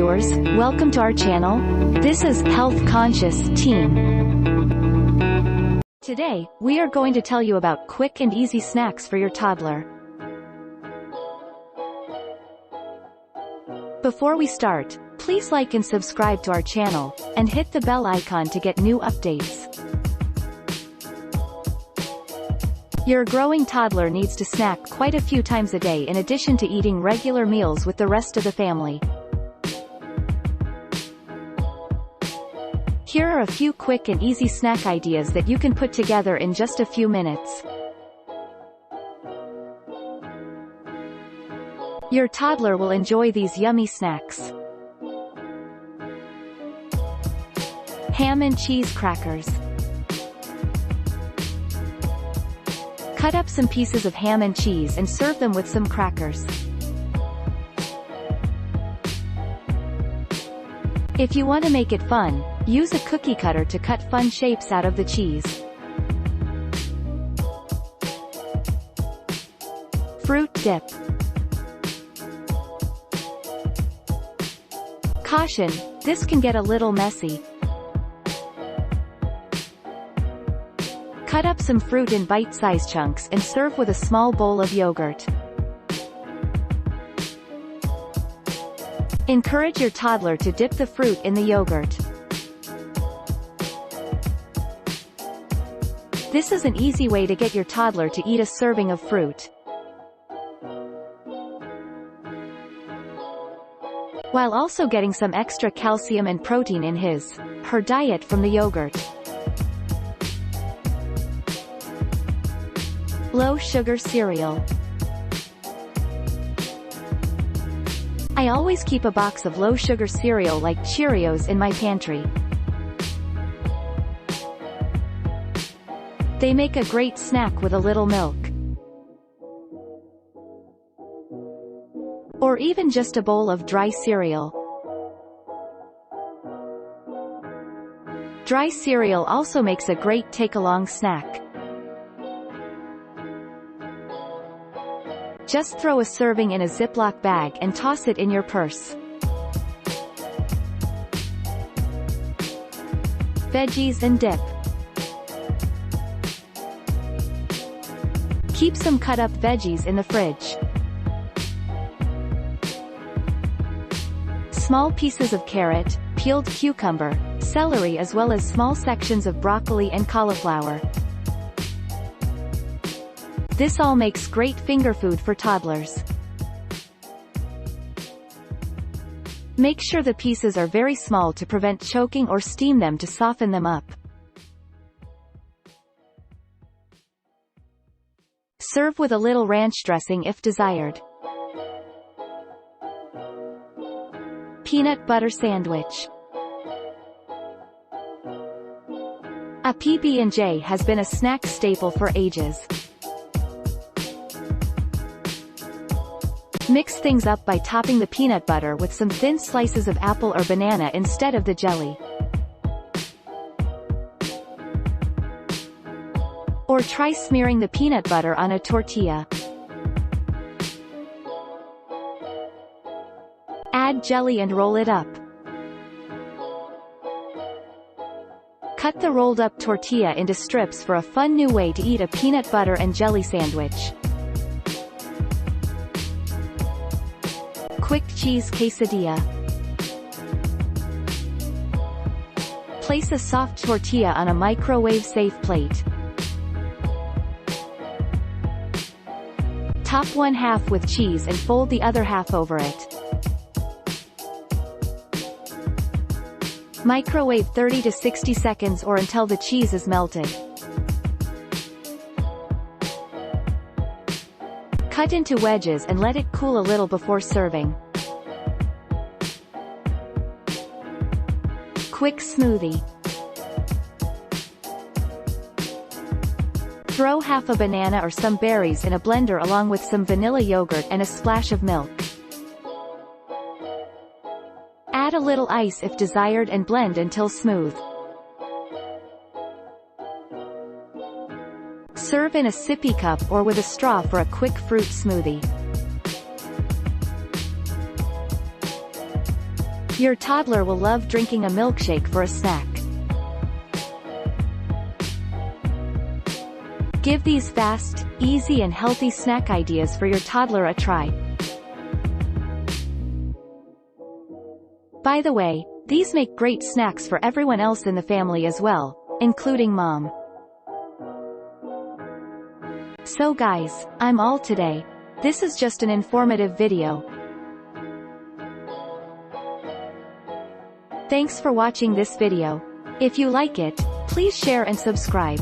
viewers, welcome to our channel. This is Health Conscious Teen. Today, we are going to tell you about quick and easy snacks for your toddler. Before we start, please like and subscribe to our channel, and hit the bell icon to get new updates. Your growing toddler needs to snack quite a few times a day in addition to eating regular meals with the rest of the family. Here are a few quick and easy snack ideas that you can put together in just a few minutes. Your toddler will enjoy these yummy snacks. Ham and cheese crackers. Cut up some pieces of ham and cheese and serve them with some crackers. If you want to make it fun, use a cookie cutter to cut fun shapes out of the cheese. Fruit dip. Caution, this can get a little messy. Cut up some fruit in bite-sized chunks and serve with a small bowl of yogurt. Encourage your toddler to dip the fruit in the yogurt. This is an easy way to get your toddler to eat a serving of fruit, while also getting some extra calcium and protein in her diet from the yogurt. Low-sugar cereal. I always keep a box of low-sugar cereal like Cheerios in my pantry. They make a great snack with a little milk. Or even just a bowl of dry cereal. Dry cereal also makes a great take-along snack. Just throw a serving in a Ziploc bag and toss it in your purse. Veggies and dip. Keep some cut-up veggies in the fridge. Small pieces of carrot, peeled cucumber, celery as well as small sections of broccoli and cauliflower. This all makes great finger food for toddlers. Make sure the pieces are very small to prevent choking or steam them to soften them up. Serve with a little ranch dressing if desired. Peanut butter sandwich. A PB&J has been a snack staple for ages. Mix things up by topping the peanut butter with some thin slices of apple or banana instead of the jelly. Or try smearing the peanut butter on a tortilla. Add jelly and roll it up. Cut the rolled up tortilla into strips for a fun new way to eat a peanut butter and jelly sandwich. Quick cheese quesadilla. Place a soft tortilla on a microwave-safe plate. Top one half with cheese and fold the other half over it. Microwave 30 to 60 seconds or until the cheese is melted. Cut into wedges and let it cool a little before serving. Quick smoothie. Throw half a banana or some berries in a blender along with some vanilla yogurt and a splash of milk. Add a little ice if desired and blend until smooth. Serve in a sippy cup or with a straw for a quick fruit smoothie. Your toddler will love drinking a milkshake for a snack. Give these fast, easy and healthy snack ideas for your toddler a try. By the way, these make great snacks for everyone else in the family as well, including mom. So guys, I'm all today. This is just an informative video. Thanks for watching this video. If you like it, please share and subscribe.